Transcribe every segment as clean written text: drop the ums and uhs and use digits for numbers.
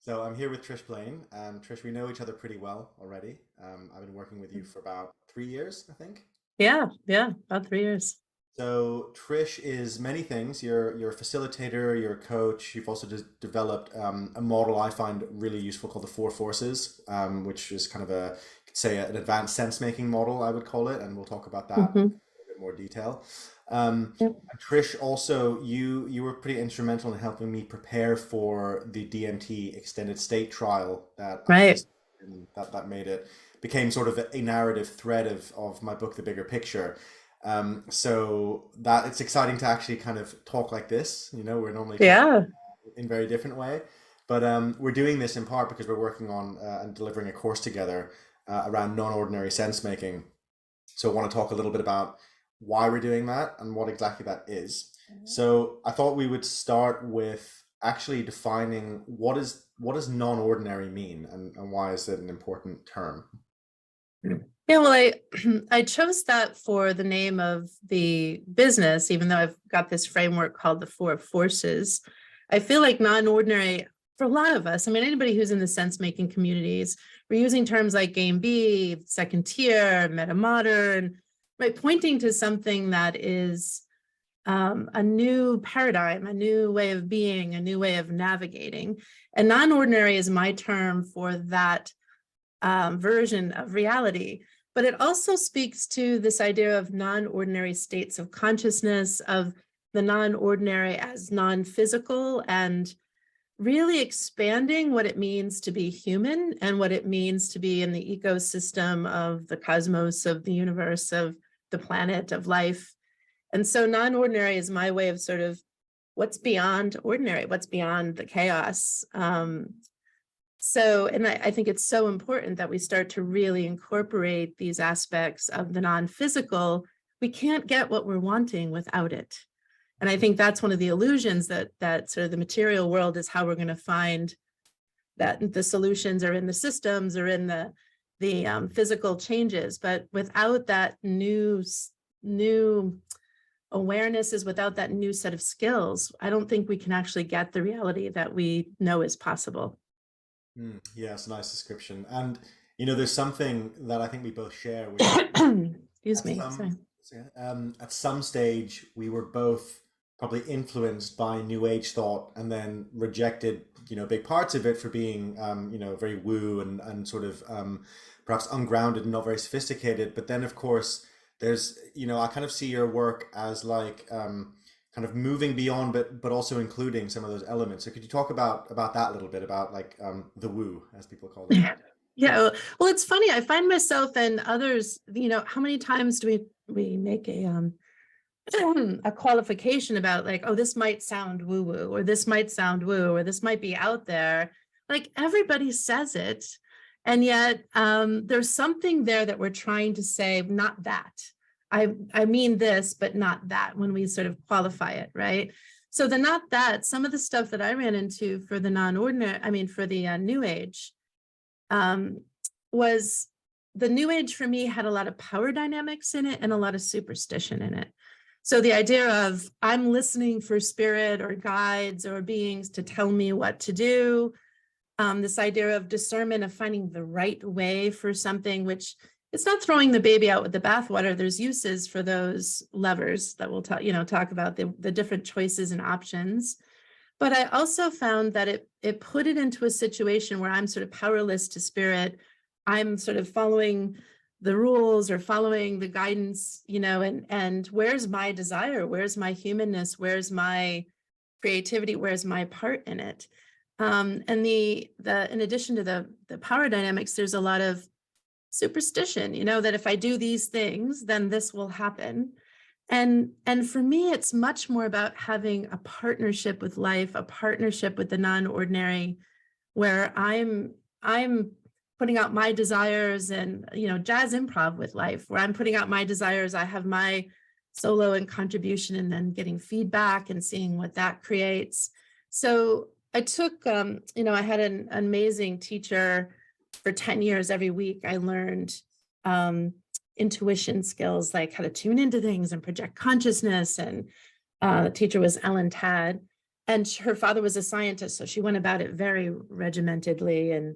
So I'm here with Trish Blain. Trish, we know each other pretty well already. I've been working with you for about 3 years, I think. Yeah, about 3 years. So Trish is many things. You're a facilitator, you're a coach. You've also just developed a model I find really useful called the Four Forces, which is kind of say an advanced sense making model, I would call it, and we'll talk about that Hmm. in a bit more detail. Um, Yep. and Trish, also you were pretty instrumental in helping me prepare for the DMT extended state trial that I Right. participated in, that made it became sort of a narrative thread of my book, The Bigger Picture. So that it's exciting to actually kind of talk like this. We're normally talking Yeah. in very different way, but we're doing this in part because we're working on and delivering a course together around non-ordinary sense making. So I want to talk a little bit about why we're doing that and what exactly that is. So I thought we would start with actually defining what does non-ordinary mean, and why is it an important term? Yeah, well, I I chose that for the name of the business, even though I've got this framework called the Four Forces. I feel like non-ordinary for a lot of us, I mean, anybody who's in the sense-making communities, we're using terms like game B, second tier, meta modern, right, pointing to something that is a new paradigm, a new way of being, a new way of navigating. And non-ordinary is my term for that version of reality. But it also speaks to this idea of non-ordinary states of consciousness, of the non-ordinary as non-physical, and really expanding what it means to be human and what it means to be in the ecosystem of the cosmos, of the universe, of the planet, of life. And so non-ordinary is my way of sort of what's beyond ordinary, what's beyond the chaos. And I think it's so important that we start to really incorporate these aspects of the non-physical. We can't get what we're wanting without it. And I think that's one of the illusions that sort of the material world is how we're going to find that the solutions are in the systems or in the physical changes. But without that new awarenesses, without that new set of skills, I don't think we can actually get the reality that we know is possible. Yeah, it's a nice description. And there's something that I think we both share, which is Excuse at me. Sorry. at some stage we were both probably influenced by New Age thought and then rejected, big parts of it for being, very woo and sort of perhaps ungrounded and not very sophisticated. But then, of course, there's, I kind of see your work as like kind of moving beyond, but also including some of those elements. So could you talk about that a little bit, about like the woo, as people call it? Yeah, well, it's funny. I find myself and others, how many times do we make a qualification about like, oh, this might sound woo-woo, or this might sound woo, or this might be out there. Like everybody says it. And yet there's something there that we're trying to say, not that. I mean this, but not that, when we sort of qualify it, right? So the not that, some of the stuff that I ran into for the non-ordinary, I mean, for the New Age, um, was the New Age for me had a lot of power dynamics in it and a lot of superstition in it. So the idea of I'm listening for spirit or guides or beings to tell me what to do, this idea of discernment, of finding the right way for something, which it's not throwing the baby out with the bathwater. There's uses for those levers that we'll talk about the different choices and options. But I also found that it put it into a situation where I'm sort of powerless to spirit. I'm sort of following the rules or following the guidance, and where's my desire? Where's my humanness? Where's my creativity? Where's my part in it? And the in addition to the power dynamics, there's a lot of superstition, that if I do these things, then this will happen. And for me, it's much more about having a partnership with life, a partnership with the non-ordinary, where I'm putting out my desires and jazz improv with life, where I'm putting out my desires. I have my solo and contribution, and then getting feedback and seeing what that creates. So I took, I had an amazing teacher for 10 years. Every week I learned intuition skills, like how to tune into things and project consciousness. And the teacher was Ellen Tadd. And her father was a scientist, so she went about it very regimentedly and,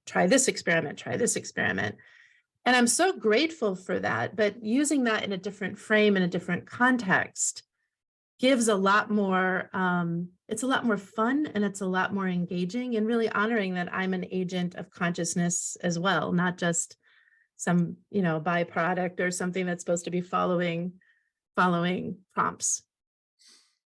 try this experiment, try this experiment. And I'm so grateful for that. But using that in a different frame, in a different context, gives a lot more, it's a lot more fun and it's a lot more engaging, and really honoring that I'm an agent of consciousness as well, not just some, byproduct or something that's supposed to be following prompts.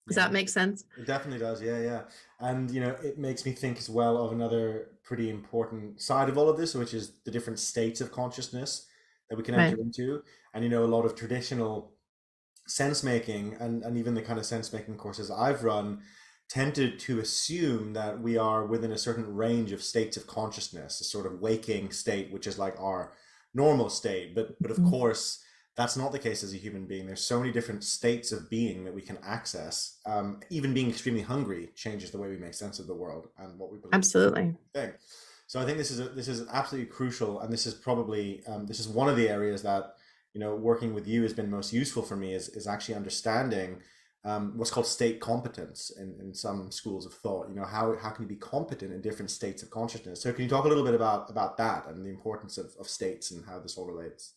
Does Yeah, that make sense? it definitely does. Yeah, yeah. And, it makes me think as well of another pretty important side of all of this, which is the different states of consciousness that we can enter Right. into. And, a lot of traditional sense making and even the kind of sense making courses I've run tended to assume that we are within a certain range of states of consciousness, a sort of waking state, which is like our normal state. But of Mhm. course, that's not the case as a human being. There's so many different states of being that we can access. Even being extremely hungry changes the way we make sense of the world and what we believe is Absolutely. a thing. So I think this is absolutely crucial, and this is probably this is one of the areas that working with you has been most useful for me is actually understanding what's called state competence in some schools of thought. How can you be competent in different states of consciousness? So can you talk a little bit about that and the importance of states and how this all relates?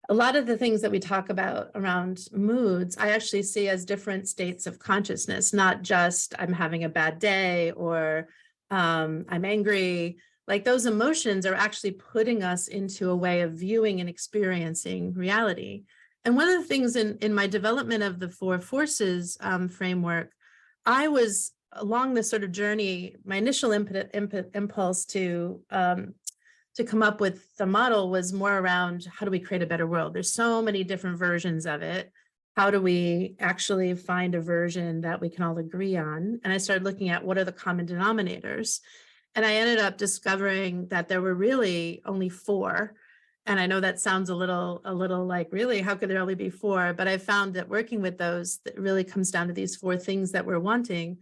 A lot of the things that we talk about around moods, I actually see as different states of consciousness, not just I'm having a bad day or I'm angry. Like those emotions are actually putting us into a way of viewing and experiencing reality. And one of the things in my development of the four forces framework, I was along this sort of journey. My initial impulse to come up with the model was more around how do we create a better world? There's so many different versions of it. How do we actually find a version that we can all agree on? And I started looking at what are the common denominators. And I ended up discovering that there were really only four. And I know that sounds a little like, really, how could there only be four? But I found that working with those, that really comes down to these four things that we're wanting.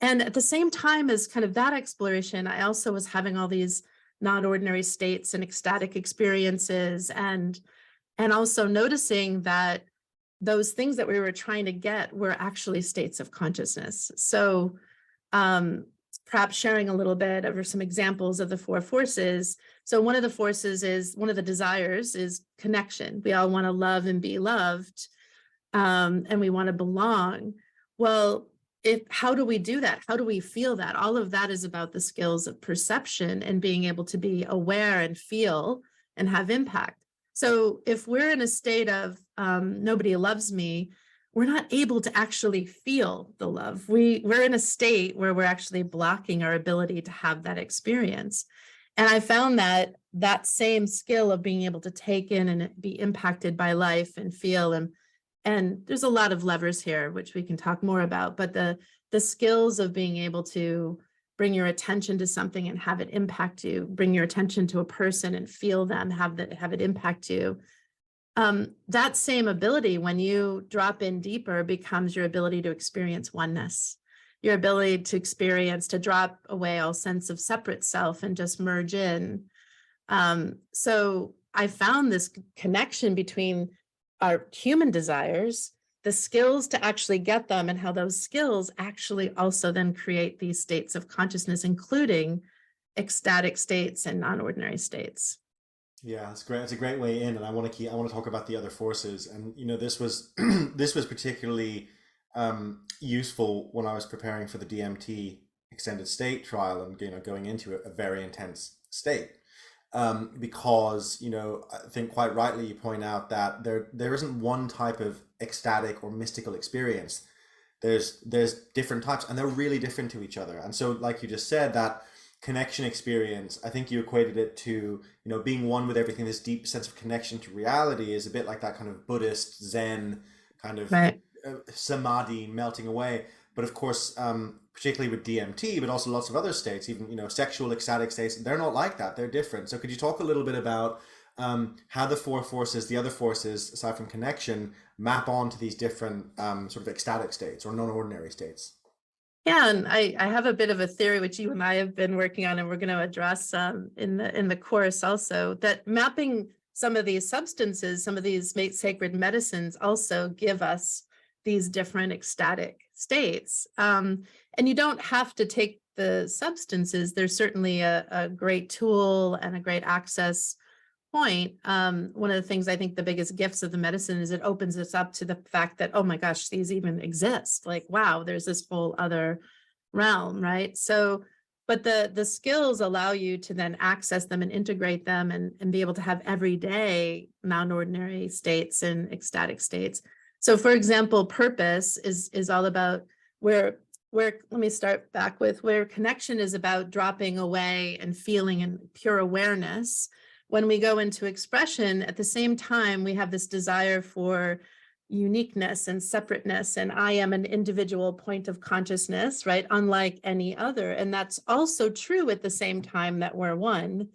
And at the same time as kind of that exploration, I also was having all these non-ordinary states and ecstatic experiences, and also noticing that those things that we were trying to get were actually states of consciousness. So perhaps sharing a little bit over some examples of the four forces. So one of the forces is, one of the desires is connection. We all want to love and be loved, and we want to belong. Well, how do we do that? How do we feel that? All of that is about the skills of perception and being able to be aware and feel and have impact. So if we're in a state of nobody loves me, we're not able to actually feel the love. We're in a state where we're actually blocking our ability to have that experience. And I found that that same skill of being able to take in and be impacted by life and feel, and there's a lot of levers here, which we can talk more about, but the skills of being able to bring your attention to something and have it impact you, bring your attention to a person and feel them, have it impact you. That same ability, when you drop in deeper, becomes your ability to experience oneness, your ability to experience, to drop away all sense of separate self and just merge in. So I found this connection between our human desires, the skills to actually get them, and how those skills actually also then create these states of consciousness, including ecstatic states and non-ordinary states. Yeah, that's great. It's a great way in, and I want to talk about the other forces. And this was this was particularly useful when I was preparing for the DMT extended state trial and going into a very intense state. Because I think quite rightly you point out that there isn't one type of ecstatic or mystical experience. There's different types, and they're really different to each other. And so, like you just said, that connection experience, I think you equated it to being one with everything. This deep sense of connection to reality is a bit like that kind of Buddhist Zen kind of Right. samadhi melting away. But of course, particularly with DMT, but also lots of other states, even sexual ecstatic states, they're not like that. They're different. So could you talk a little bit about how the four forces, the other forces, aside from connection, map onto these different sort of ecstatic states or non-ordinary states? Yeah, and I have a bit of a theory which you and I have been working on, and we're going to address in the course also, that mapping some of these substances, some of these sacred medicines also give us these different ecstatic states. And you don't have to take the substances. There's certainly a great tool and a great access point. One of the things I think the biggest gifts of the medicine is it opens us up to the fact that, oh my gosh, these even exist. Like, wow, there's this whole other realm, right? So, but the skills allow you to then access them and integrate them and be able to have everyday non-ordinary states and ecstatic states. So for example, purpose is all about where let me start back with where connection is about dropping away and feeling and pure awareness. When we go into expression, at the same time, we have this desire for uniqueness and separateness, and I am an individual point of consciousness, right? Unlike any other. And that's also true at the same time that we're one.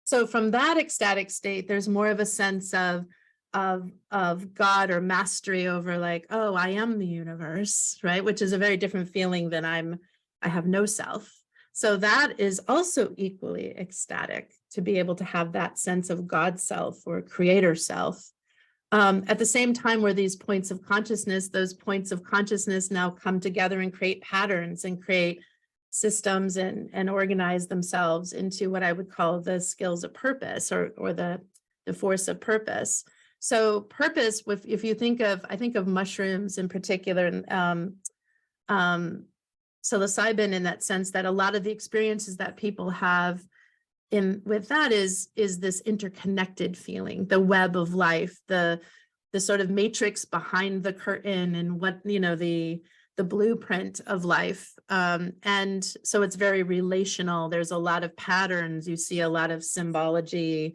So from that ecstatic state, there's more of a sense of God or mastery over like, oh, I am the universe, right? Which is a very different feeling than I have no self. So that is also equally ecstatic, to be able to have that sense of God self or creator self. At the same time, where these points of consciousness, those points of consciousness now come together and create patterns and create systems and organize themselves into what I would call the skills of purpose or the force of purpose. So purpose, if you think of, I think of mushrooms in particular, psilocybin, in that sense that a lot of the experiences that people have with that is this interconnected feeling, the web of life, the sort of matrix behind the curtain, and what, the blueprint of life. And so it's very relational. There's a lot of patterns. You see a lot of symbology.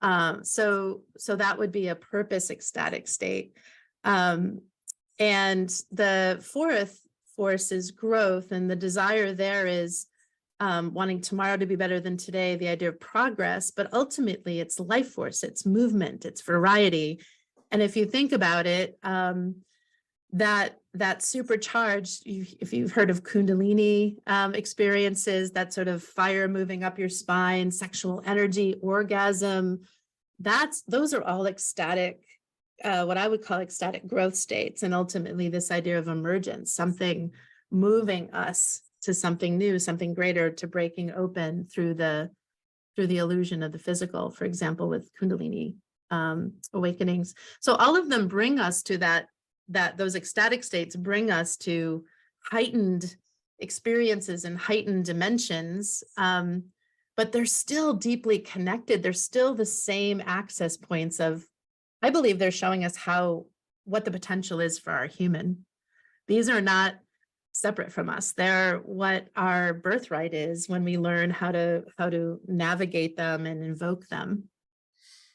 So that would be a purpose ecstatic state. And the fourth force is growth, and the desire there is wanting tomorrow to be better than today, the idea of progress, but ultimately it's life force, it's movement, it's variety. And if you think about it, that supercharged, if you've heard of Kundalini experiences, that sort of fire moving up your spine, sexual energy, orgasm, those are all ecstatic, what I would call ecstatic growth states. And ultimately this idea of emergence, something moving us to something new, something greater, to breaking open through the illusion of the physical, for example, with Kundalini awakenings. So all of them bring us to that those ecstatic states bring us to heightened experiences and heightened dimensions, but they're still deeply connected. They're still the same access points of, I believe they're showing us what the potential is for our human. These are not separate from us. They're what our birthright is when we learn how to navigate them and invoke them.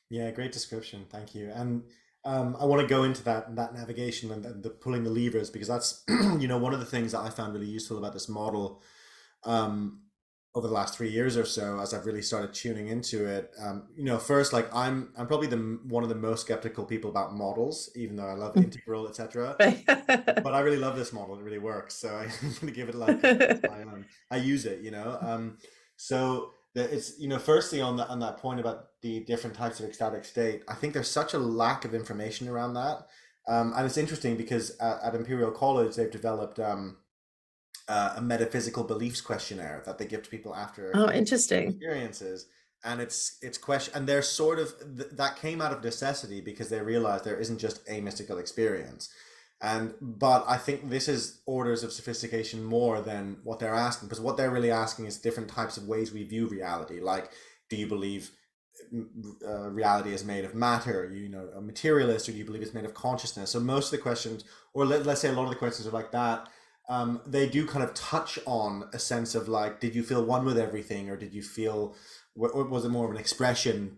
Yeah, great description. Thank you. And I want to go into that navigation and the pulling the levers, because that's one of the things that I found really useful about this model over the last 3 years or so, as I've really started tuning into it. First, like I'm probably one of the most skeptical people about models, even though I love integral, etc. But I really love this model. It really works. So I'm going to give it like I use it. So it's firstly on that point about the different types of ecstatic state, I think there's such a lack of information around that, and it's interesting because at Imperial College they've developed a metaphysical beliefs questionnaire that they give to people after interesting experiences, and it's question, and they're sort of that came out of necessity because they realized there isn't just a mystical experience. But I think this is orders of sophistication more than what they're asking, because what they're really asking is different types of ways we view reality. Like, do you believe reality is made of matter? Are you a materialist, or do you believe it's made of consciousness? So most of the questions, or let's say a lot of the questions are like that. They do kind of touch on a sense of like, did you feel one with everything, or did you feel, or was it more of an expression,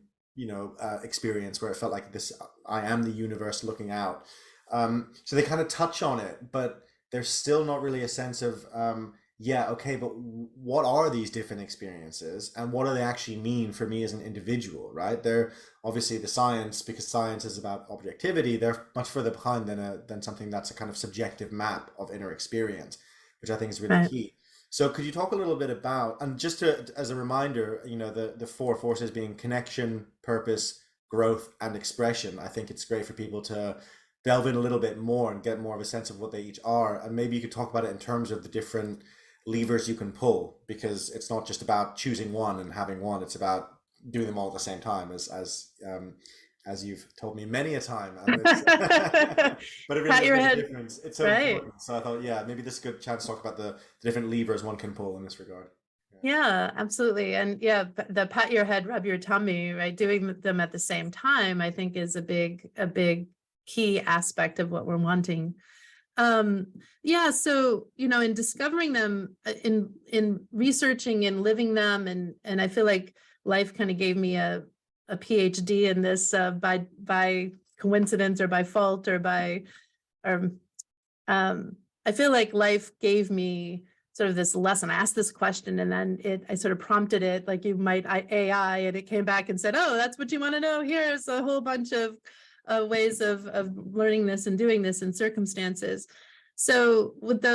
experience where it felt like this, I am the universe looking out. So they kind of touch on it, but there's still not really a sense of, but what are these different experiences and what do they actually mean for me as an individual, right? They're obviously the science, because science is about objectivity, they're much further behind than something that's a kind of subjective map of inner experience, which I think is really key. So could you talk a little bit about, and just as a reminder, the four forces being connection, purpose, growth, and expression. I think it's great for people to delve in a little bit more and get more of a sense of what they each are. And maybe you could talk about it in terms of the different levers you can pull, because it's not just about choosing one and having one, it's about doing them all at the same time, as you've told me many a time. And it's, but it really Pat does your make a head. difference. It's so Right. important. So I thought, yeah, maybe this is a good chance to talk about the different levers one can pull in this regard. Yeah, absolutely. And yeah, the pat your head, rub your tummy, right? Doing them at the same time, I think is a big key aspect of what we're wanting. Yeah, so in discovering them, in researching and living them, and I feel like life kind of gave me a PhD in this by coincidence or by fault or I feel like life gave me sort of this lesson. I asked this question and then I sort of prompted it like you might AI, and it came back and said, oh, that's what you want to know. Here's a whole bunch of ways of learning this and doing this in circumstances. So with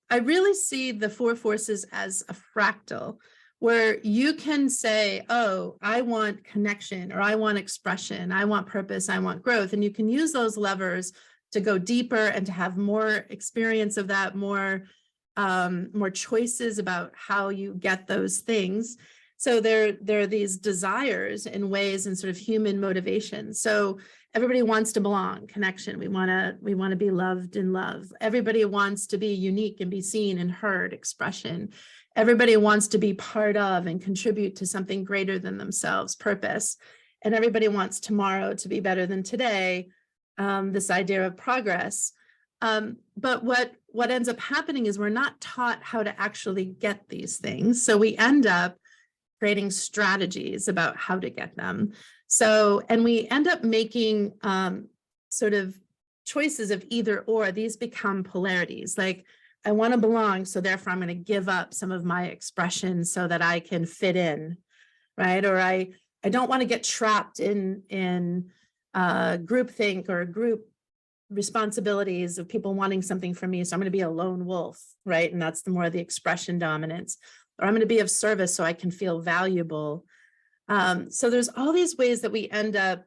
I really see the four forces as a fractal, where you can say, oh, I want connection, or I want expression, I want purpose, I want growth. And you can use those levers to go deeper and to have more experience of that, more choices about how you get those things. So there are these desires and ways and sort of human motivation. So everybody wants to belong, connection. We want to be loved and love. Everybody wants to be unique and be seen and heard, expression. Everybody wants to be part of and contribute to something greater than themselves, purpose. And everybody wants tomorrow to be better than today, this idea of progress. But what ends up happening is we're not taught how to actually get these things. So we end up creating strategies about how to get them. So, and we end up making sort of choices of either or. These become polarities. Like, I want to belong, so therefore I'm going to give up some of my expression so that I can fit in, right? Or I don't want to get trapped in groupthink or group responsibilities of people wanting something from me. So I'm going to be a lone wolf, right? And that's the more the expression dominance. Or I'm going to be of service so I can feel valuable. So there's all these ways that we end up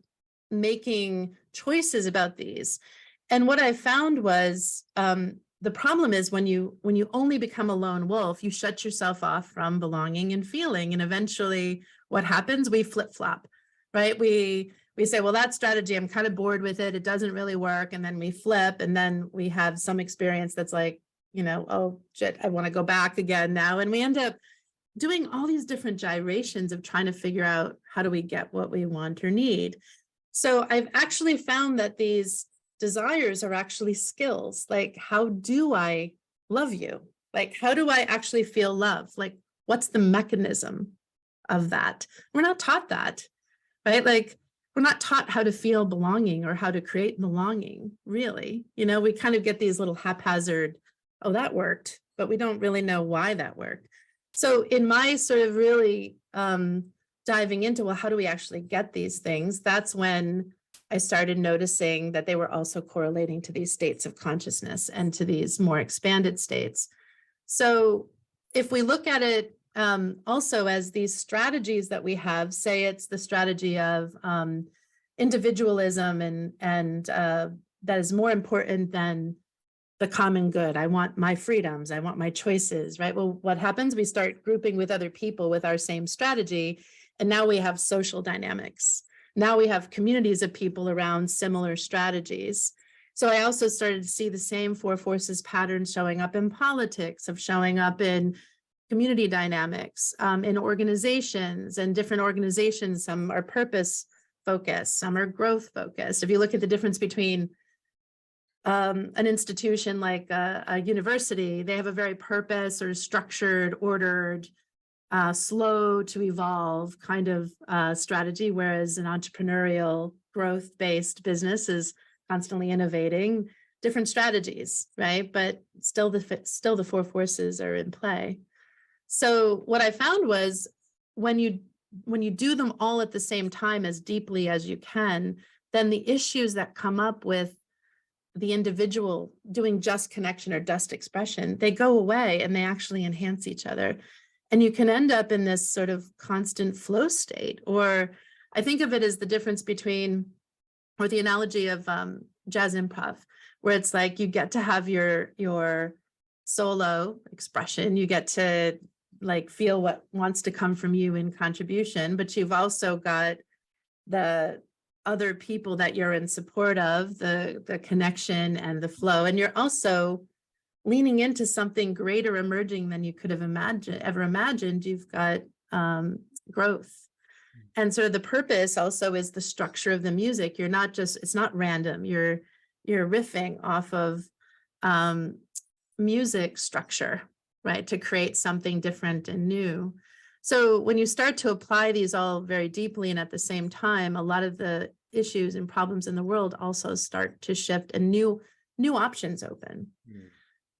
making choices about these. And what I found was the problem is when you only become a lone wolf, you shut yourself off from belonging and feeling. And eventually what happens? We flip-flop, right? We say, well, that strategy, I'm kind of bored with it. It doesn't really work. And then we flip, and then we have some experience that's like, oh shit, I want to go back again now. And we end up doing all these different gyrations of trying to figure out how do we get what we want or need. So I've actually found that these desires are actually skills. Like, how do I love you? Like, how do I actually feel love? Like, what's the mechanism of that? We're not taught that, right? Like, we're not taught how to feel belonging or how to create belonging, really. We kind of get these little haphazard, oh, that worked, but we don't really know why that worked. So in my sort of really diving into, well, how do we actually get these things? That's when I started noticing that they were also correlating to these states of consciousness and to these more expanded states. So if we look at it also as these strategies that we have, say it's the strategy of individualism and that is more important than the common good. I want my freedoms. I want my choices, right? Well, what happens? We start grouping with other people with our same strategy. And now we have social dynamics. Now we have communities of people around similar strategies. So I also started to see the same four forces patterns showing up in politics, of showing up in community dynamics, in organizations, and different organizations. Some are purpose focused, some are growth focused. If you look at the difference between an institution like a university, they have a very purpose or structured, ordered, slow to evolve kind of strategy, whereas an entrepreneurial growth-based business is constantly innovating different strategies, right? But still the four forces are in play. So what I found was when you do them all at the same time as deeply as you can, then the issues that come up with the individual doing just connection or just expression, they go away and they actually enhance each other. And you can end up in this sort of constant flow state. Or I think of it as the difference between, or the analogy of jazz improv, where it's like you get to have your solo expression, you get to like feel what wants to come from you in contribution, but you've also got the other people that you're in support of, the connection and the flow, and you're also leaning into something greater emerging than you could have ever imagined. You've got growth. And so the purpose also is the structure of the music. You're not just, it's not random. You're riffing off of music structure, right? To create something different and new. So when you start to apply these all very deeply and at the same time, a lot of the issues and problems in the world also start to shift and new options open.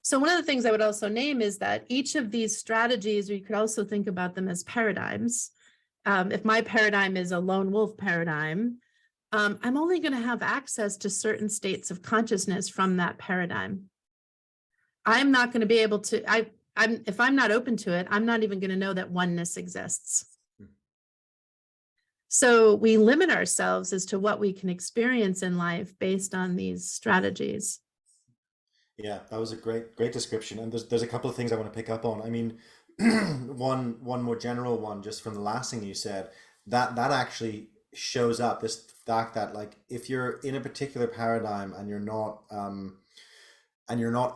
So one of the things I would also name is that each of these strategies, or you could also think about them as paradigms. If my paradigm is a lone wolf paradigm, I'm only going to have access to certain states of consciousness from that paradigm. I'm not going to be able to, if I'm not open to it, I'm not even going to know that oneness exists. So we limit ourselves as to what we can experience in life based on these strategies. Yeah, that was a great description. And there's a couple of things I want to pick up on. I mean, one more general one, just from the last thing you said, that actually shows up, this fact that like if you're in a particular paradigm and you're not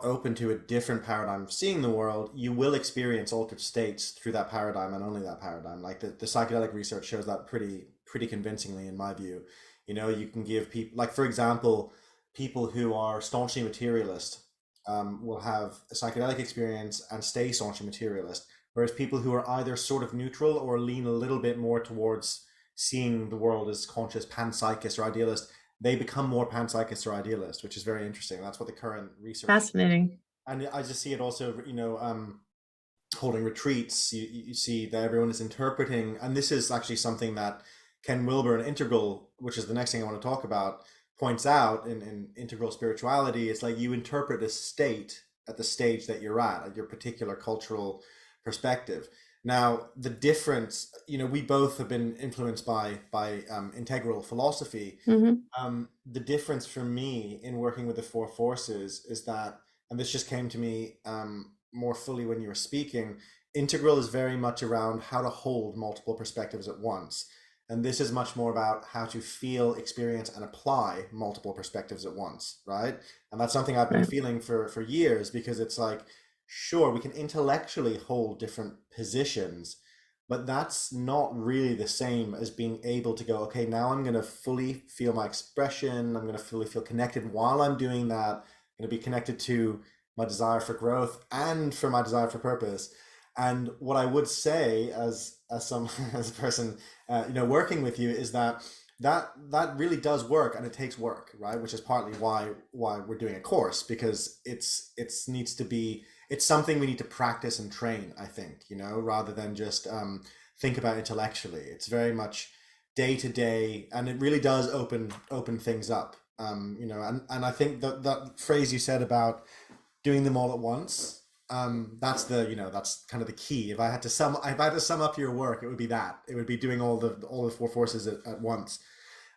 open to a different paradigm of seeing the world, you will experience altered states through that paradigm and only that paradigm. Like the psychedelic research shows that pretty convincingly, in my view. You know, you can give people, like for example, people who are staunchly materialist will have a psychedelic experience and stay staunchly materialist, whereas people who are either sort of neutral or lean a little bit more towards seeing the world as conscious, panpsychist or idealist, they become more panpsychist or idealist, which is very interesting. That's what the current research. Fascinating. And I just see it also, you know, holding retreats, you see that everyone is interpreting, and this is actually something that Ken Wilber in Integral, which is the next thing I want to talk about, points out in Integral Spirituality. It's like you interpret a state at the stage that you're at your particular cultural perspective. Now, the difference, you know, we both have been influenced by integral philosophy. The difference for me in working with the four forces is that, and this just came to me more fully when you were speaking, integral is very much around how to hold multiple perspectives at once. And this is much more about how to feel, experience, and apply multiple perspectives at once, right? And that's something I've been feeling for years, because it's like, sure, we can intellectually hold different positions, but that's not really the same as being able to go, okay, now I'm going to fully feel my expression. I'm going to fully feel connected while I'm doing that. I'm going to be connected to my desire for growth and for my desire for purpose. And what I would say as a person, you know, working with you, is that really does work, and it takes work, right? Which is partly why we're doing a course, because it's something we need to practice and train, I think, you know, rather than just think about intellectually. It's very much day to day, and it really does open things up, you know, and I think that phrase you said about doing them all at once, that's that's kind of the key. If I had to sum up your work, it would be that. It would be doing all the four forces at once.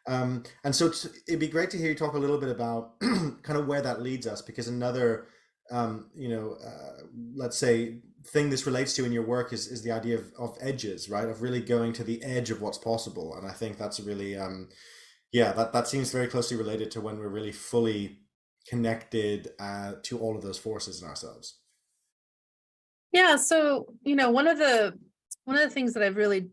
And so it'd be great to hear you talk a little bit about kind of where that leads us, because another let's say thing this relates to in your work is the idea of edges, right? Of really going to the edge of what's possible. And I think that's really, that seems very closely related to when we're really fully connected to all of those forces in ourselves. Yeah. So, you know, one of the things that I've really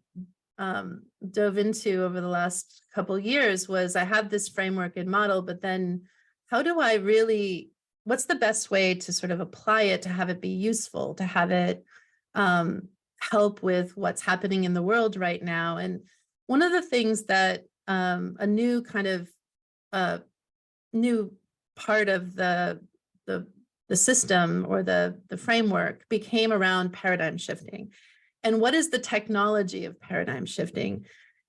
dove into over the last couple of years was, I had this framework and model, but then how do I really, what's the best way to sort of apply it, to have it be useful, to have it help with what's happening in the world right now? And one of the things that a new kind of new part of the system, or the framework, became around paradigm shifting. And what is the technology of paradigm shifting?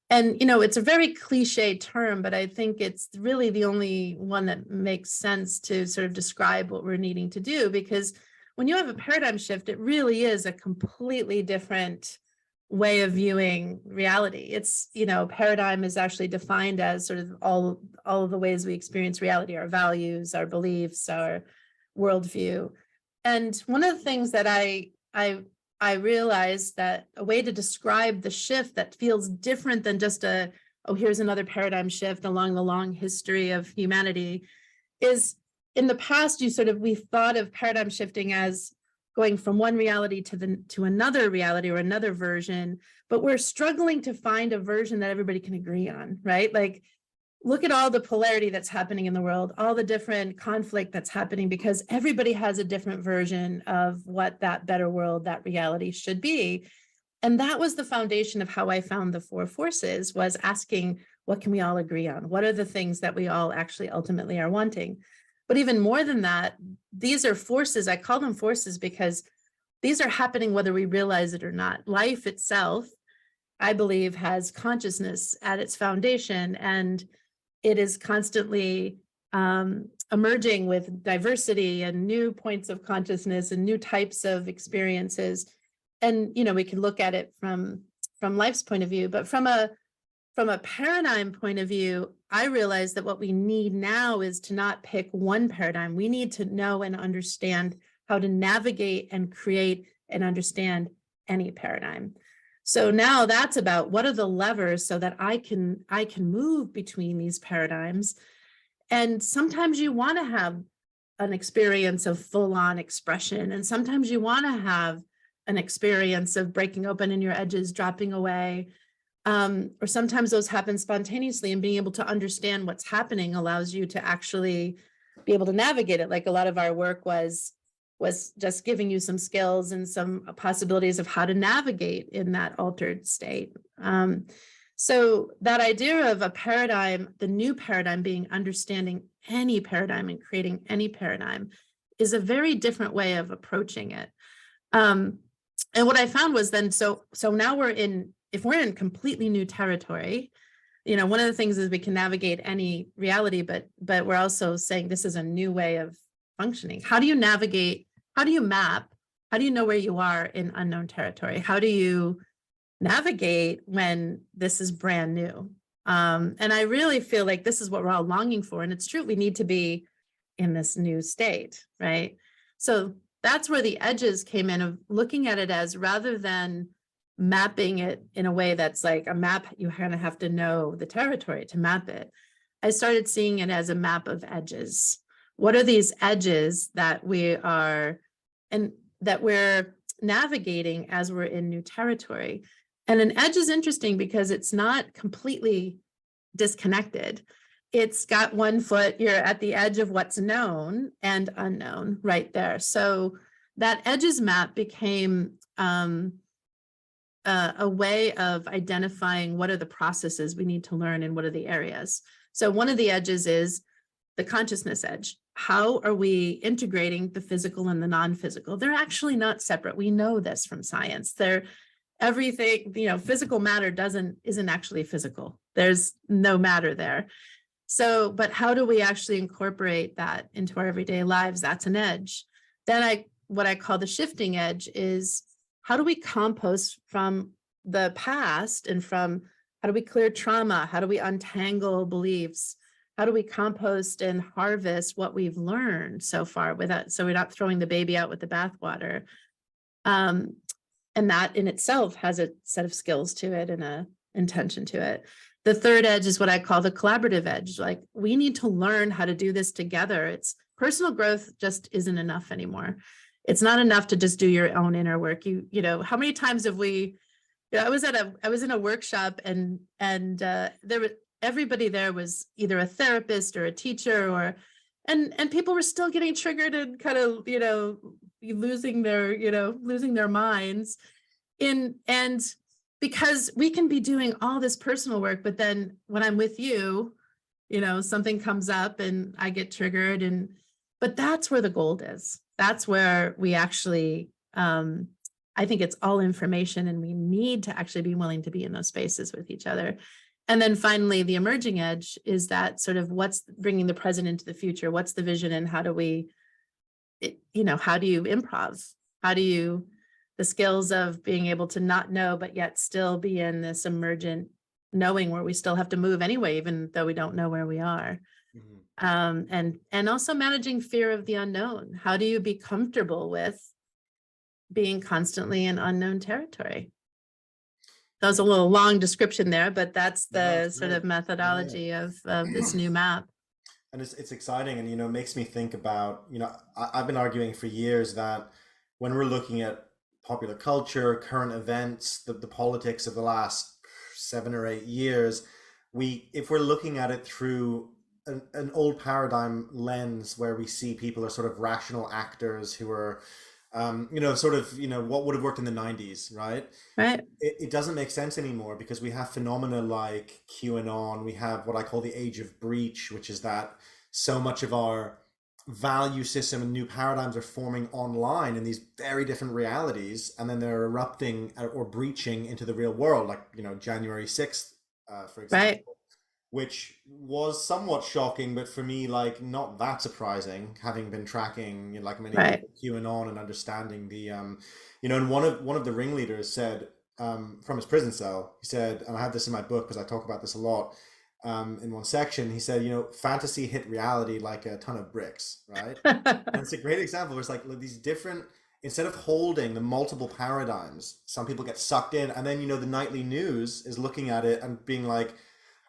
And, you know, it's a very cliche term, but I think it's really the only one that makes sense to sort of describe what we're needing to do. Because when you have a paradigm shift, it really is a completely different way of viewing reality. It's, paradigm is actually defined as sort of all of the ways we experience reality, our values, our beliefs, our worldview. And one of the things that I realized that a way to describe the shift that feels different than just here's another paradigm shift along the long history of humanity is, in the past, we thought of paradigm shifting as going from one reality to another reality or another version, but we're struggling to find a version that everybody can agree on, right? Like, look at all the polarity that's happening in the world, all the different conflict that's happening, because everybody has a different version of what that better world, that reality should be. And that was the foundation of how I found the four forces, was asking, what can we all agree on? What are the things that we all actually ultimately are wanting? But even more than that, these are forces. I call them forces because these are happening whether we realize it or not. Life itself, I believe, has consciousness at its foundation, and it is constantly emerging with diversity and new points of consciousness and new types of experiences. And, we can look at it from life's point of view, but from a paradigm point of view, I realize that what we need now is to not pick one paradigm. We need to know and understand how to navigate and create and understand any paradigm. So now that's about, what are the levers so that I can move between these paradigms. And sometimes you want to have an experience of full-on expression, and sometimes you want to have an experience of breaking open and your edges dropping away. Or sometimes those happen spontaneously, and being able to understand what's happening allows you to actually be able to navigate it. Like, a lot of our work was just giving you some skills and some possibilities of how to navigate in that altered state. So that idea of a paradigm, the new paradigm being understanding any paradigm and creating any paradigm, is a very different way of approaching it. And what I found was then, so now if we're in completely new territory, one of the things is we can navigate any reality, but we're also saying this is a new way of functioning. How do you navigate? How do you map? How do you know where you are in unknown territory? How do you navigate when this is brand new? And I really feel like this is what we're all longing for. And it's true, we need to be in this new state, right? So that's where the edges came in, of looking at it as, rather than mapping it in a way that's like a map, you kind of have to know the territory to map it. I started seeing it as a map of edges. What are these edges that we're navigating as we're in new territory? And an edge is interesting because it's not completely disconnected. It's got one foot, you're at the edge of what's known and unknown right there. So that edges map became a way of identifying what are the processes we need to learn and what are the areas. So one of the edges is the consciousness edge. How are we integrating the physical and the non-physical? They're actually not separate. We know this from science. They're everything, physical matter isn't actually physical. There's no matter there. So, but how do we actually incorporate that into our everyday lives? That's an edge. Then what I call the shifting edge is, how do we compost from the past, and how do we clear trauma? How do we untangle beliefs? How do we compost and harvest what we've learned so far, so we're not throwing the baby out with the bathwater? And that in itself has a set of skills to it and an intention to it. The third edge is what I call the collaborative edge. Like, we need to learn how to do this together. It's personal growth just isn't enough anymore. It's not enough to just do your own inner work. How many times have we, I was in a workshop, and everybody there was either a therapist or a teacher, and people were still getting triggered and kind of, losing their minds and because we can be doing all this personal work, but then when I'm with you, something comes up and I get triggered, but that's where the gold is. That's where we actually, I think it's all information, and we need to actually be willing to be in those spaces with each other. And then finally, the emerging edge is that sort of what's bringing the present into the future, what's the vision, and how do you improv? How do you the skills of being able to not know, but yet still be in this emergent knowing where we still have to move anyway, even though we don't know where we are. And also managing fear of the unknown. How do you be comfortable with being constantly in unknown territory? That was a little long description there, but that's the sort of methodology of this new map. And it's exciting, and it makes me think about, I've been arguing for years that when we're looking at popular culture, current events, the politics of the last 7 or 8 years, if we're looking at it through an old paradigm lens where we see people are sort of rational actors who are what would have worked in the 90s, right? Right. It doesn't make sense anymore, because we have phenomena like QAnon. We have what I call the age of breach, which is that so much of our value system and new paradigms are forming online in these very different realities, and then they're erupting or breaching into the real world, like January 6th, for example. Right. Which was somewhat shocking, but for me, like, not that surprising, having been tracking, like many people, QAnon, and understanding the, and one of the ringleaders said, from his prison cell, he said, and I have this in my book because I talk about this a lot, in one section, he said, fantasy hit reality like a ton of bricks, right? And it's a great example where it's like these different, instead of holding the multiple paradigms, some people get sucked in, and then, the nightly news is looking at it and being like,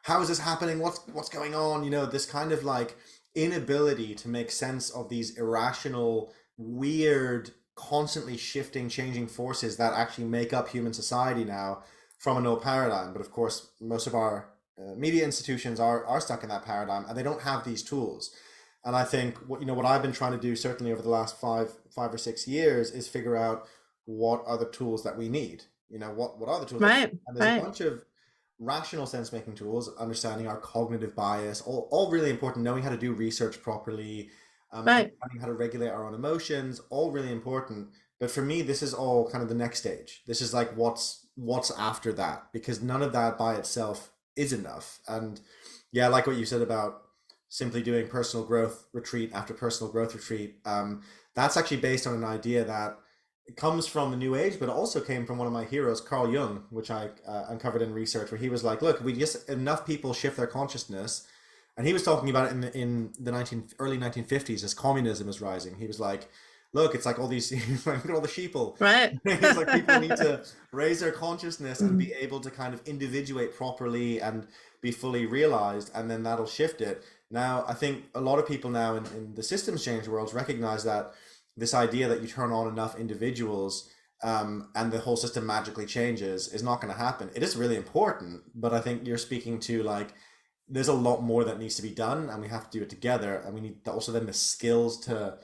how is this happening? What's going on? This kind of like inability to make sense of these irrational, weird, constantly shifting, changing forces that actually make up human society now from an old paradigm. But of course, most of our media institutions are stuck in that paradigm, and they don't have these tools. And I think what I've been trying to do, certainly over the last five or 6 years, is figure out what are the tools that we need. What are the tools? Right. And there's a bunch of rational sense-making tools, understanding our cognitive bias, all really important, knowing how to do research properly, learning how to regulate our own emotions, all really important. But for me, this is all kind of the next stage. This is like what's after that, because none of that by itself is enough. And yeah, like what you said about simply doing personal growth retreat after personal growth retreat, that's actually based on an idea that it comes from the New Age, but also came from one of my heroes, Carl Jung, which I uncovered in research, where he was like, look, we just enough people shift their consciousness. And he was talking about it in the early 1950s as communism is rising. He was like, look, it's like all these, look at all the sheeple. Right. He's like, people need to raise their consciousness and be able to kind of individuate properly and be fully realized, and then that'll shift it. Now, I think a lot of people now in the systems change worlds recognize that this idea that you turn on enough individuals and the whole system magically changes is not going to happen. It is really important, but I think you're speaking to like, there's a lot more that needs to be done, and we have to do it together. And we need to also then the skills to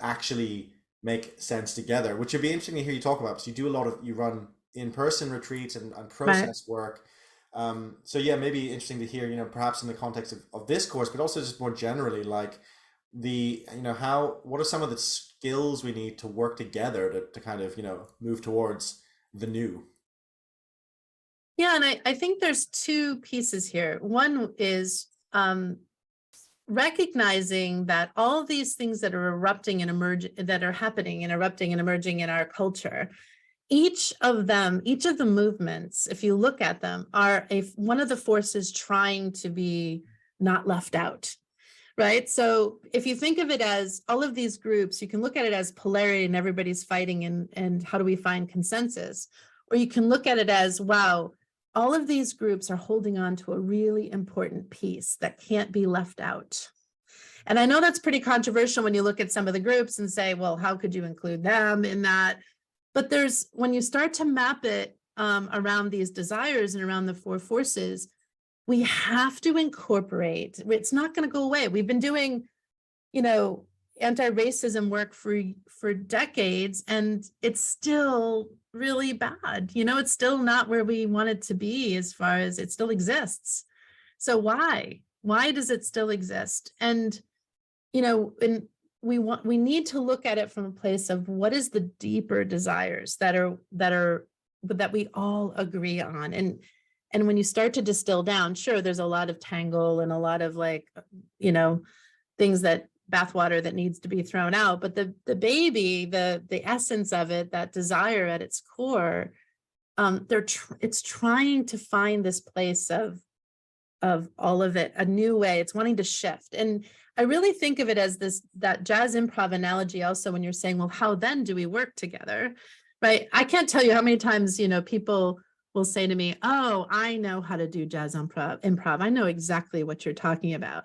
actually make sense together, which would be interesting to hear you talk about, because you run in-person retreats and process work. So yeah, maybe interesting to hear, perhaps in the context of this course, but also just more generally, like what are some of the skills we need to work together to kind of, move towards the new? Yeah, and I think there's two pieces here. One is recognizing that all these things that are erupting and erupting and emerging in our culture, each of the movements, if you look at them, are one of the forces trying to be not left out. Right. So if you think of it as all of these groups, you can look at it as polarity and everybody's fighting and how do we find consensus? Or you can look at it as, wow, all of these groups are holding on to a really important piece that can't be left out. And I know that's pretty controversial when you look at some of the groups and say, well, how could you include them in that? But when you start to map it around these desires and around the four forces, we have to incorporate, it's not going to go away. We've been doing, anti-racism work for decades, and it's still really bad. It's still not where we want it to be, as far as it still exists. So why does it still exist? And, and we need to look at it from a place of what is the deeper desires that we all agree on. And when you start to distill down, sure, there's a lot of tangle and a lot of things that bathwater that needs to be thrown out, but the baby, the essence of it, that desire at its core, it's trying to find this place of all of it, a new way. It's wanting to shift. And I really think of it as that jazz improv analogy also, when you're saying, well, how then do we work together? Right? I can't tell you how many times, people will say to me, oh, I know how to do jazz improv. I know exactly what you're talking about.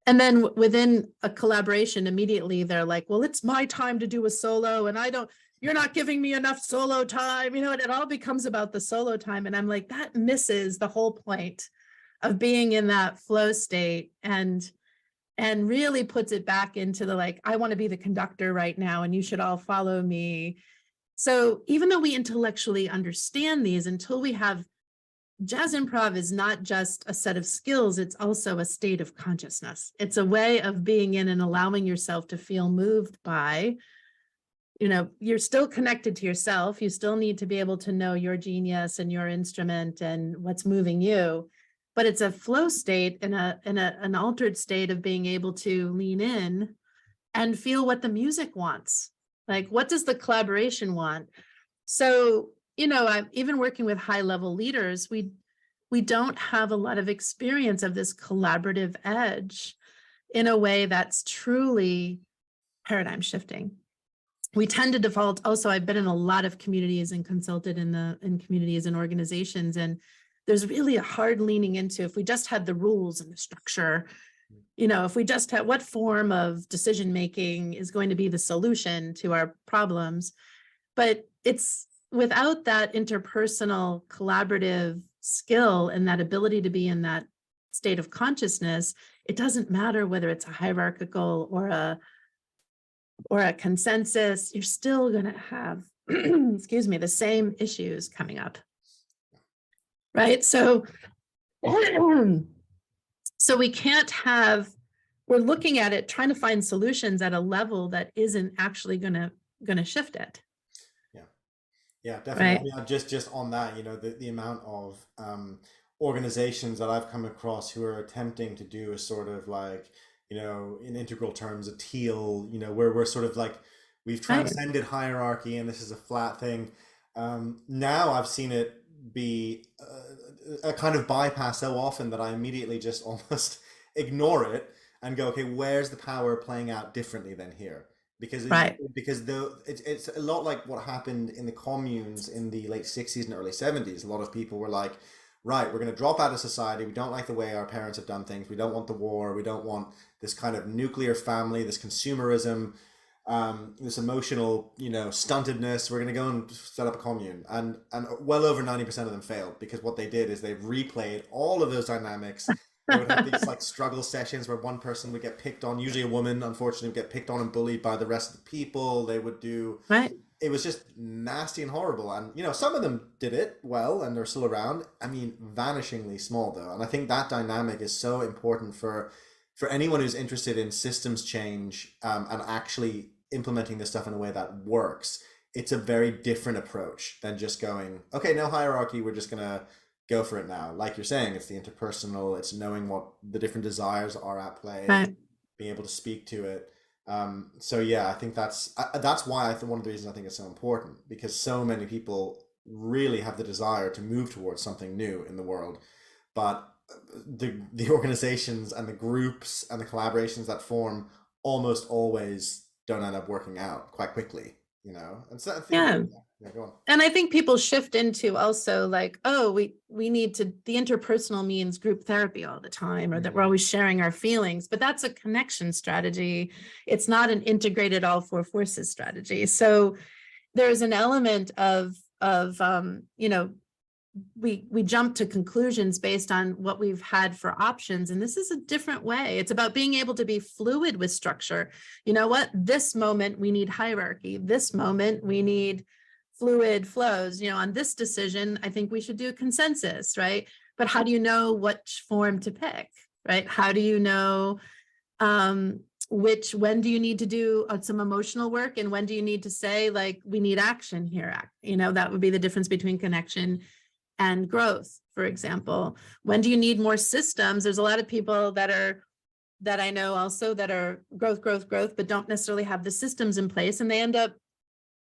And then within a collaboration, immediately they're like, well, it's my time to do a solo, and you're not giving me enough solo time, and it all becomes about the solo time. And I'm like, that misses the whole point of being in that flow state, and really puts it back into the, like, I want to be the conductor right now, and you should all follow me. So even though we intellectually understand these, until we have jazz improv is not just a set of skills, it's also a state of consciousness. It's a way of being in and allowing yourself to feel moved by, you're still connected to yourself. You still need to be able to know your genius and your instrument and what's moving you. But it's a flow state and an altered state of being able to lean in and feel what the music wants. Like, what does the collaboration want? So, I'm even working with high level leaders. We don't have a lot of experience of this collaborative edge in a way that's truly paradigm shifting. We tend to default. Also, I've been in a lot of communities and consulted in communities and organizations, and there's really a hard leaning into, if we just had the rules and the structure, if we just had, what form of decision making is going to be the solution to our problems? But it's without that interpersonal collaborative skill and that ability to be in that state of consciousness, it doesn't matter whether it's a hierarchical or a consensus, you're still going to have, excuse me, the same issues coming up. Right? So we can't we're looking at it, trying to find solutions at a level that isn't actually going to shift it. Yeah, definitely. Right. I mean, just on that, the amount of organizations that I've come across who are attempting to do a sort of like, in integral terms, a teal, where we're sort of like, we've transcended hierarchy and this is a flat thing. Now I've seen it be a kind of bypass so often that I immediately just almost ignore it and go, okay, where's the power playing out differently than here? Because it's a lot like what happened in the communes in the late 60s and early 70s. A lot of people were like, right, we're going to drop out of society. We don't like the way our parents have done things. We don't want the war. We don't want this kind of nuclear family, this consumerism, this emotional, stuntedness. We're going to go and set up a commune. And well over 90% of them failed, because what they did is they replayed all of those dynamics. They would have these like struggle sessions where one person would get picked on, usually a woman, unfortunately, would get picked on and bullied by the rest of the people. They would do, it was just nasty and horrible. And, some of them did it well and they're still around. I mean, vanishingly small though. And I think that dynamic is so important for anyone who's interested in systems change and actually implementing this stuff in a way that works. It's a very different approach than just going, okay, no hierarchy, we're just going to go for it now. Like you're saying, it's the interpersonal, it's knowing what the different desires are at play, being able to speak to it. So yeah, I think that's why one of the reasons I think it's so important, because so many people really have the desire to move towards something new in the world, but the organizations and the groups and the collaborations that form almost always don't end up working out quite quickly, and so go on. And I think people shift into also like, oh, we need to, the interpersonal means group therapy all the time, or that we're always sharing our feelings, but that's a connection strategy. It's not an integrated all four forces strategy. So there's an element of we jump to conclusions based on what we've had for options. And this is a different way. It's about being able to be fluid with structure. You know what? This moment we need hierarchy. This moment we need fluid flows. On this decision, I think we should do a consensus, right? But how do you know which form to pick, right? How do you know when do you need to do some emotional work, and when do you need to say, like, we need action here? That would be the difference between connection and growth, for example. When do you need more systems? There's a lot of people that are that I know also that are growth, but don't necessarily have the systems in place, and they end up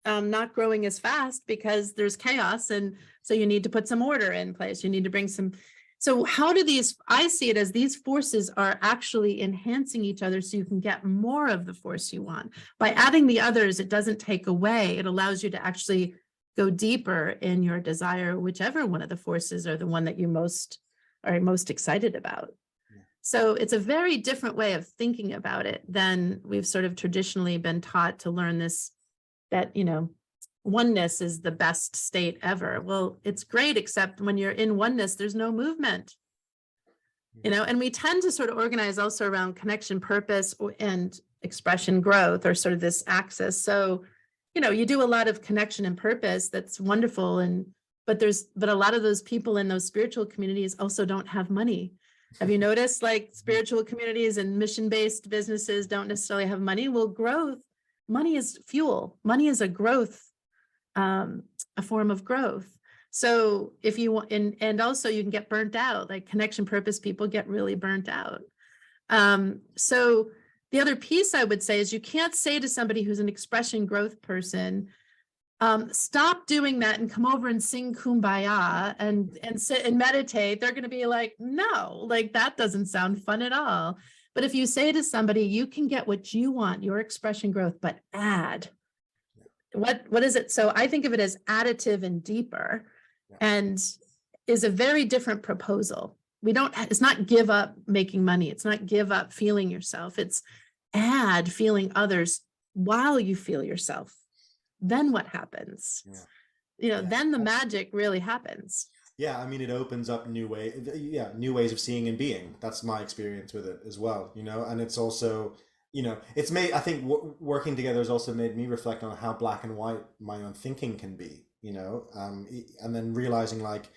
not growing as fast because there's chaos. And so you need to put some order in place. You need to bring some. So how do these, I see it as these forces are actually enhancing each other so you can get more of the force you want. By adding the others, it doesn't take away. It allows you to actually go deeper in your desire, whichever one of the forces are the one that you are most excited about. So it's a very different way of thinking about it than we've sort of traditionally been taught to learn this, that, oneness is the best state ever. Well, it's great, except when you're in oneness, there's no movement, and we tend to sort of organize also around connection, purpose, and expression growth, or sort of this axis. So, you do a lot of connection and purpose. That's wonderful. But a lot of those people in those spiritual communities also don't have money. Have you noticed, like, spiritual communities and mission-based businesses don't necessarily have money? Well, growth, money is fuel. Money is a growth, a form of growth. So if you want, and also you can get burnt out, like connection purpose people get really burnt out. So the other piece I would say is you can't say to somebody who's an expression growth person, stop doing that and come over and sing Kumbaya and sit and meditate. They're going to be like, no, like that doesn't sound fun at all. But if you say to somebody, you can get what you want, your expression growth, but add. What is it? So I think of it as additive and deeper, and is a very different proposal. It's not give up making money. It's not give up feeling yourself. It's add feeling others while you feel yourself. Then what happens? Then the magic really happens. Yeah, I mean, it opens up new ways of seeing and being. That's my experience with it as well, and it's also, it's made, I think working together has also made me reflect on how black and white my own thinking can be, and then realizing like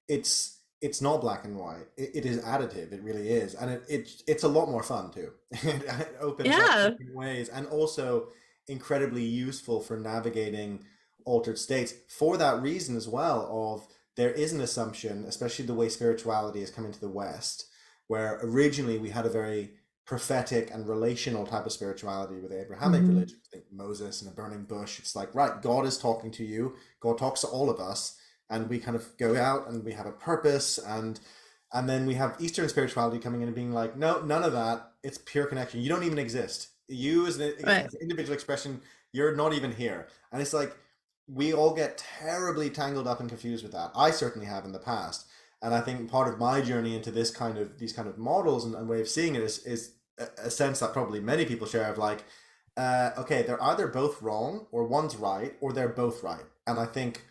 it's not black and white. It is additive. It really is. And it's a lot more fun too. It opens up different ways, and also incredibly useful for navigating altered states for that reason as well. Of there is an assumption, especially the way spirituality has come into the West, where originally we had a very prophetic and relational type of spirituality with Abrahamic religion. Think Moses and a burning bush. It's like, right, God is talking to you. God talks to all of us, and we kind of go out and we have a purpose, and then we have Eastern spirituality coming in and being like, no, none of that. It's pure connection. You don't even exist. You as an individual expression, you're not even here. And it's like, we all get terribly tangled up and confused with that. I certainly have in the past. And I think part of my journey into these kind of models and way of seeing it is a sense that probably many people share of like, okay, they're either both wrong or one's right, or they're both right. And I think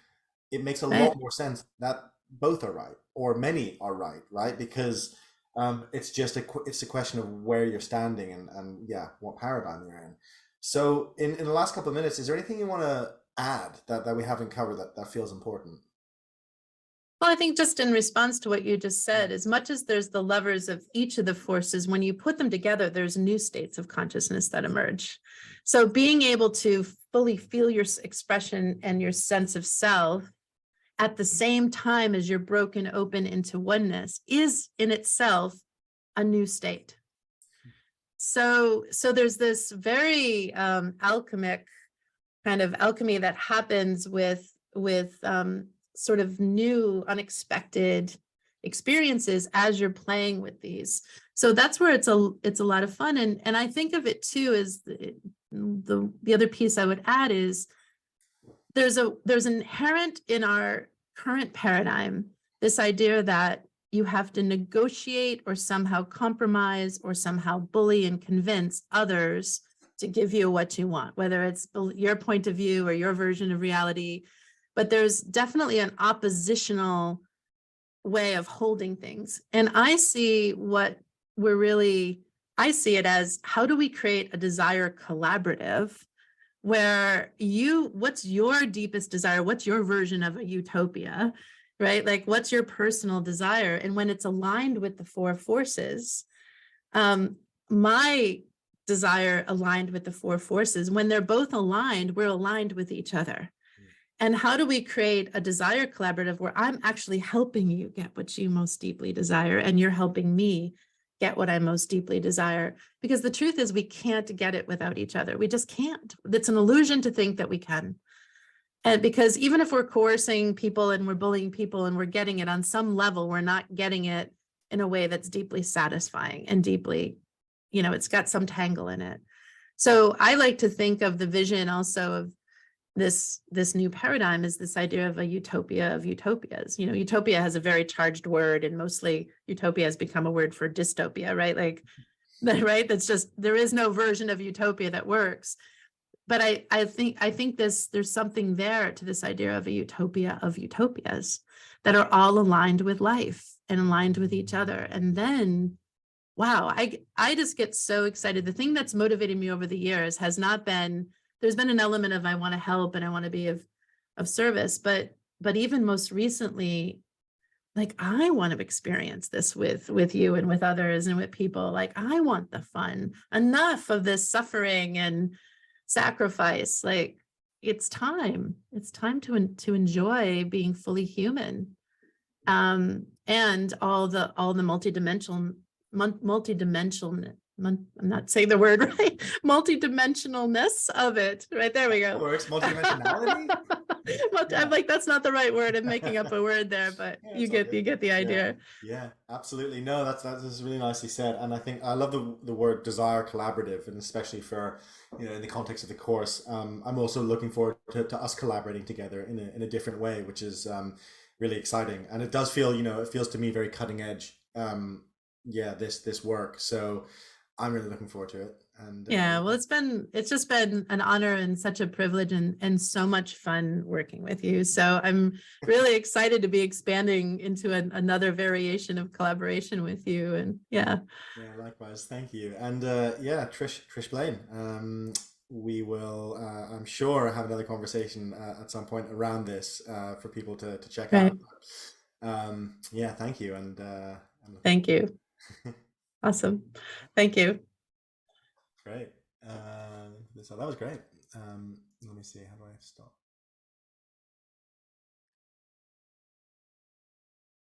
it makes a lot more sense that both are right, or many are right? Because it's just it's a question of where you're standing and what paradigm you're in. So in the last couple of minutes, is there anything you want to add that we haven't covered that feels important? Well, I think just in response to what you just said, as much as there's the levers of each of the forces, when you put them together, there's new states of consciousness that emerge. So being able to fully feel your expression and your sense of self at the same time as you're broken open into oneness is in itself a new state. So there's this very alchemic kind of alchemy that happens with sort of new, unexpected experiences as you're playing with these. So that's where it's a lot of fun. And I think of it too as the other piece I would add is there's inherent in our current paradigm this idea that you have to negotiate or somehow compromise or somehow bully and convince others to give you what you want, whether it's your point of view or your version of reality. But there's definitely an oppositional way of holding things. And I see I see it as, how do we create a desire collaborative where what's your deepest desire? What's your version of a utopia, right? Like, what's your personal desire? And when it's aligned with the four forces, my desire aligned with the four forces, when they're both aligned, we're aligned with each other. And how do we create a desire collaborative where I'm actually helping you get what you most deeply desire, and you're helping me get what I most deeply desire. Because the truth is we can't get it without each other. We just can't. It's an illusion to think that we can. And because even if we're coercing people and we're bullying people and we're getting it on some level, we're not getting it in a way that's deeply satisfying and deeply, it's got some tangle in it. So I like to think of the vision also of this new paradigm is this idea of a utopia of utopias. Utopia has a very charged word, and mostly utopia has become a word for dystopia, right? Like that, right? That's just, there is no version of utopia that works. But I think there's something there to this idea of a utopia of utopias that are all aligned with life and aligned with each other. And then, wow, I just get so excited. The thing that's motivated me over the years has not been, there's been an element of I want to help and I want to be of service, but even most recently, like I want to experience this with you and with others and with people. Like I want the fun. Enough of this suffering and sacrifice. Like it's time to enjoy being fully human, and all the multidimensional I'm not saying the word right, multidimensionalness of it. Right, there we go. Works. Multidimensionality. I'm like, that's not the right word. I'm making up a word there, but Yeah, you get the idea. Yeah, absolutely. No, that's really nicely said. And I think I love the word desire collaborative, and especially for, in the context of the course. I'm also looking forward to us collaborating together in a different way, which is really exciting. And it does feel, it feels to me very cutting edge. This work. So I'm really looking forward to it. And yeah, well, it's just been an honor and such a privilege and so much fun working with you. So I'm really excited to be expanding into another variation of collaboration with you. And yeah, likewise. Thank you. And Trish Blain. We will, I'm sure, have another conversation at some point around this for people to check right. out. Thank you. And thank you. Awesome. Thank you. Great. So that was great. Let me see. How do I stop?